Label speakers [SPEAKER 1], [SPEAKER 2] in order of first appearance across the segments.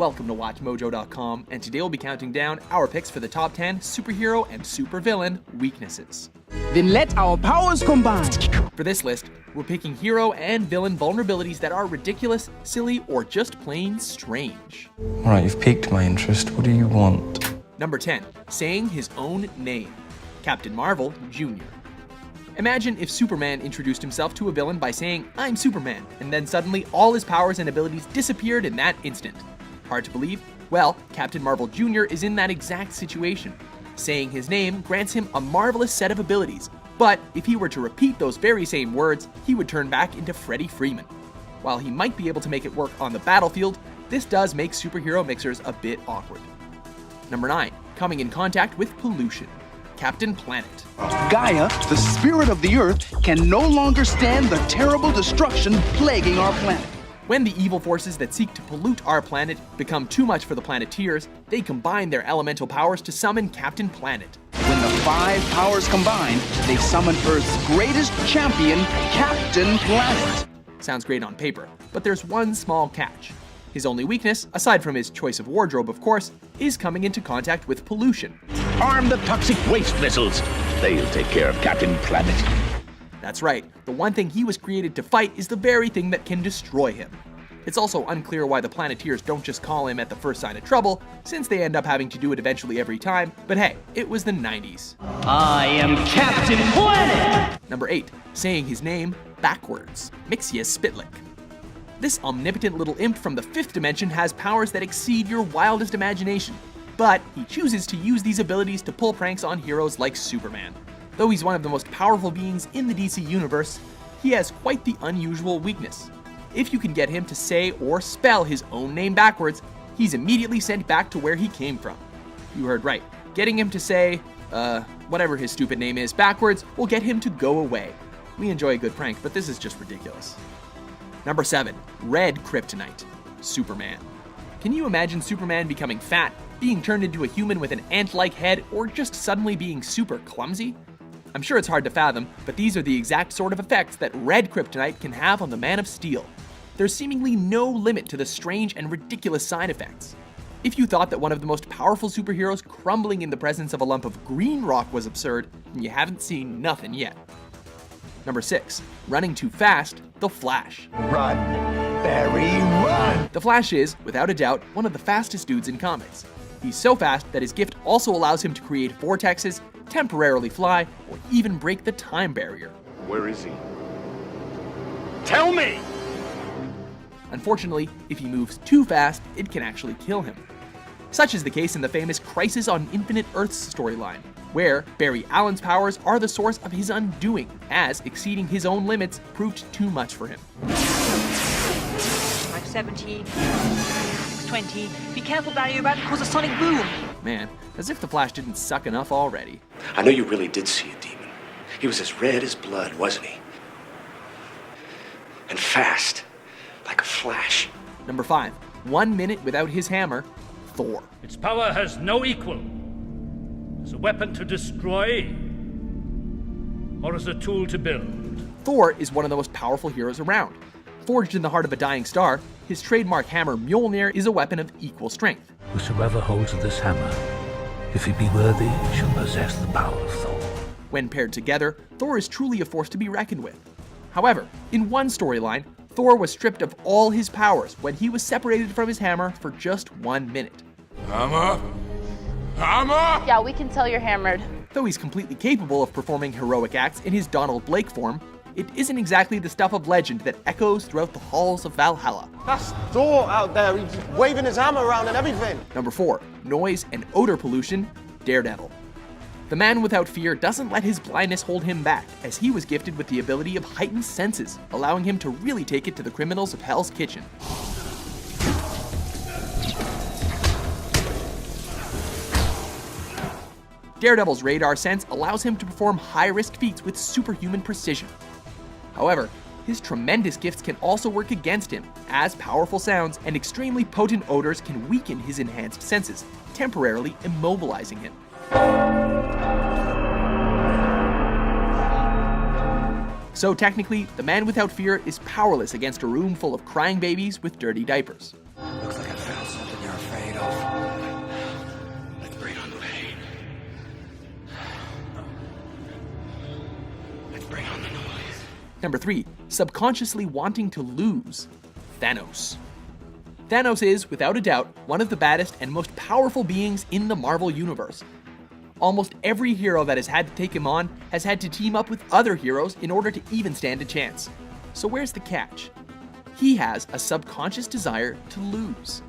[SPEAKER 1] Welcome to WatchMojo.com, and today we'll be counting down our picks for the top 10 superhero and supervillain weaknesses.
[SPEAKER 2] Then let our powers combine.
[SPEAKER 1] For this list, we're picking hero and villain vulnerabilities that are ridiculous, silly, or just plain strange.
[SPEAKER 3] Alright, you've piqued my interest. What do you want?
[SPEAKER 1] Number 10. Saying his own name. Captain Marvel Jr. Imagine if Superman introduced himself to a villain by saying, "I'm Superman," and then suddenly all his powers and abilities disappeared in that instant. Hard to believe? Well, Captain Marvel Jr. is in that exact situation. Saying his name grants him a marvelous set of abilities, but if he were to repeat those very same words, he would turn back into Freddie Freeman. While he might be able to make it work on the battlefield, this does make superhero mixers a bit awkward. Number 9. Coming in contact with pollution. Captain Planet.
[SPEAKER 2] Gaia, the spirit of the earth, can no longer stand the terrible destruction plaguing our planet.
[SPEAKER 1] When the evil forces that seek to pollute our planet become too much for the Planeteers, they combine their elemental powers to summon Captain Planet.
[SPEAKER 2] When the 5 powers combine, they summon Earth's greatest champion, Captain Planet.
[SPEAKER 1] Sounds great on paper, but there's one small catch. His only weakness, aside from his choice of wardrobe of course, is coming into contact with pollution.
[SPEAKER 4] Arm the toxic waste vessels. They'll take care of Captain Planet.
[SPEAKER 1] That's right, the one thing he was created to fight is the very thing that can destroy him. It's also unclear why the Planeteers don't just call him at the first sign of trouble, since they end up having to do it eventually every time, but hey, it was the 90s.
[SPEAKER 5] I am Captain Planet!
[SPEAKER 1] Number 8. Saying his name backwards. Mixia Spitlick. This omnipotent little imp from the 5th dimension has powers that exceed your wildest imagination, but he chooses to use these abilities to pull pranks on heroes like Superman. Though he's one of the most powerful beings in the DC universe, he has quite the unusual weakness. If you can get him to say or spell his own name backwards, he's immediately sent back to where he came from. You heard right. Getting him to say, whatever his stupid name is backwards will get him to go away. We enjoy a good prank, but this is just ridiculous. Number 7. Red Kryptonite. Superman. Can you imagine Superman becoming fat, being turned into a human with an ant-like head, or just suddenly being super clumsy? I'm sure it's hard to fathom, but these are the exact sort of effects that red kryptonite can have on the Man of Steel. There's seemingly no limit to the strange and ridiculous side effects. If you thought that one of the most powerful superheroes crumbling in the presence of a lump of green rock was absurd, then you haven't seen nothing yet. Number 6. Running too fast, The Flash.
[SPEAKER 6] Run, Barry, run!
[SPEAKER 1] The Flash is, without a doubt, one of the fastest dudes in comics. He's so fast that his gift also allows him to create vortexes, temporarily fly, or even break the time barrier.
[SPEAKER 4] Where is he? Tell me!
[SPEAKER 1] Unfortunately, if he moves too fast, it can actually kill him. Such is the case in the famous Crisis on Infinite Earths storyline, where Barry Allen's powers are the source of his undoing, as exceeding his own limits proved too much for him.
[SPEAKER 5] 570, 620. Be careful, Barry, you're about to cause a sonic boom.
[SPEAKER 1] Man, as if the Flash didn't suck enough already.
[SPEAKER 7] I know you really did see a demon. He was as red as blood, wasn't he? And fast, like a flash.
[SPEAKER 1] Number 5. 1 minute without his hammer, Thor.
[SPEAKER 8] Its power has no equal. As a weapon to destroy, or as a tool to build.
[SPEAKER 1] Thor is one of the most powerful heroes around. Forged in the heart of a dying star, his trademark hammer Mjolnir is a weapon of equal strength.
[SPEAKER 9] Whosoever holds this hammer, if he be worthy, shall possess the power of Thor.
[SPEAKER 1] When paired together, Thor is truly a force to be reckoned with. However, in one storyline, Thor was stripped of all his powers when he was separated from his hammer for just 1 minute.
[SPEAKER 6] Hammer? Hammer?
[SPEAKER 10] Yeah, we can tell you're hammered.
[SPEAKER 1] Though he's completely capable of performing heroic acts in his Donald Blake form, it isn't exactly the stuff of legend that echoes throughout the halls of Valhalla.
[SPEAKER 11] That's Thor out there, he's waving his hammer around and everything.
[SPEAKER 1] Number 4. Noise and odor pollution, Daredevil. The man without fear doesn't let his blindness hold him back, as he was gifted with the ability of heightened senses, allowing him to really take it to the criminals of Hell's Kitchen. Daredevil's radar sense allows him to perform high-risk feats with superhuman precision. However, his tremendous gifts can also work against him, as powerful sounds and extremely potent odors can weaken his enhanced senses, temporarily immobilizing him. So technically, the man without fear is powerless against a room full of crying babies with dirty diapers.
[SPEAKER 6] Looks like I found something you're
[SPEAKER 1] Number 3. Subconsciously wanting to lose. Thanos. Thanos is, without a doubt, one of the baddest and most powerful beings in the Marvel Universe. Almost every hero that has had to take him on has had to team up with other heroes in order to even stand a chance. So where's the catch? He has a subconscious desire to lose.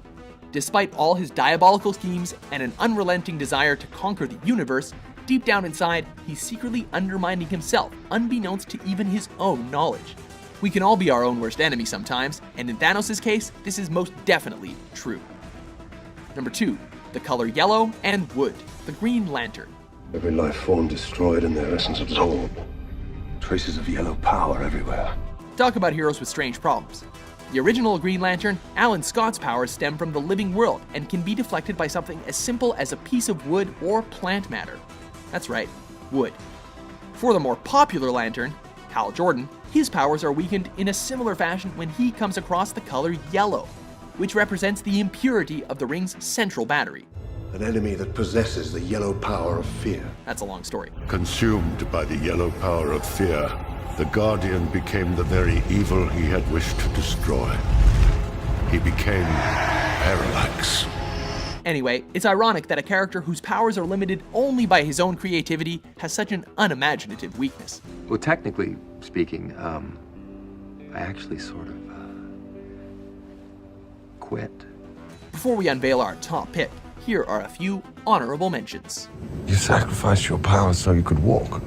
[SPEAKER 1] Despite all his diabolical schemes and an unrelenting desire to conquer the universe, deep down inside, he's secretly undermining himself, unbeknownst to even his own knowledge. We can all be our own worst enemy sometimes, and in Thanos' case, this is most definitely true. Number 2. The color yellow and wood. The Green Lantern.
[SPEAKER 10] Every life form destroyed and their essence absorbed. Traces of yellow power everywhere.
[SPEAKER 1] Talk about heroes with strange problems. The original Green Lantern, Alan Scott's powers stem from the living world and can be deflected by something as simple as a piece of wood or plant matter. That's right, wood. For the more popular Lantern, Hal Jordan, his powers are weakened in a similar fashion when he comes across the color yellow, which represents the impurity of the ring's central battery.
[SPEAKER 10] An enemy that possesses the yellow power of fear.
[SPEAKER 1] That's a long story.
[SPEAKER 12] Consumed by the yellow power of fear, the Guardian became the very evil he had wished to destroy. He became Parallax.
[SPEAKER 1] Anyway, it's ironic that a character whose powers are limited only by his own creativity has such an unimaginative weakness.
[SPEAKER 13] Well, technically speaking, I actually sort of quit.
[SPEAKER 1] Before we unveil our top pick, here are a few honorable mentions.
[SPEAKER 3] You sacrificed your powers so you could walk.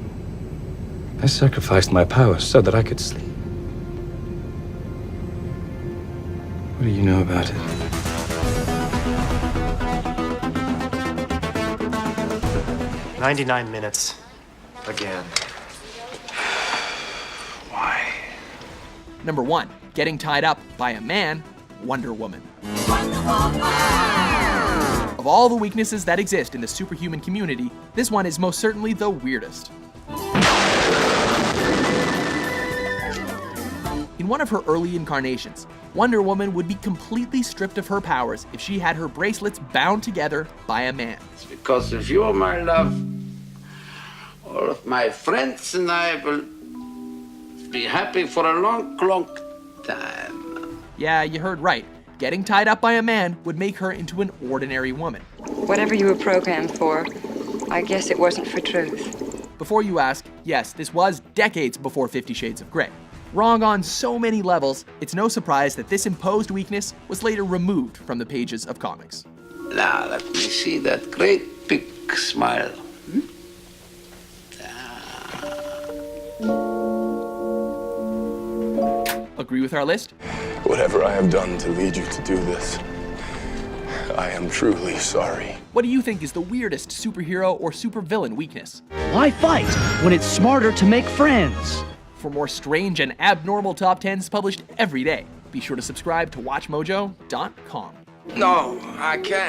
[SPEAKER 3] I sacrificed my powers so that I could sleep. What do you know about it?
[SPEAKER 11] "99 minutes. Again. Why?"
[SPEAKER 1] Number 1. Getting tied up by a man, Wonder Woman. Of all the weaknesses that exist in the superhuman community, this one is most certainly the weirdest. In one of her early incarnations, Wonder Woman would be completely stripped of her powers if she had her bracelets bound together by a man.
[SPEAKER 14] Because of you, my love, all of my friends and I will be happy for a long, long time.
[SPEAKER 1] Yeah, you heard right. Getting tied up by a man would make her into an ordinary woman.
[SPEAKER 15] Whatever you were programmed for, I guess it wasn't for truth.
[SPEAKER 1] Before you ask, yes, this was decades before 50 Shades of Grey. Wrong on so many levels, it's no surprise that this imposed weakness was later removed from the pages of comics.
[SPEAKER 14] Now, let me see that great big smile.
[SPEAKER 1] Agree with our list?
[SPEAKER 16] Whatever I have done to lead you to do this, I am truly sorry.
[SPEAKER 1] What do you think is the weirdest superhero or supervillain weakness?
[SPEAKER 2] Why fight when it's smarter to make friends?
[SPEAKER 1] For more strange and abnormal top 10s published every day, be sure to subscribe to WatchMojo.com.
[SPEAKER 6] No, I can't.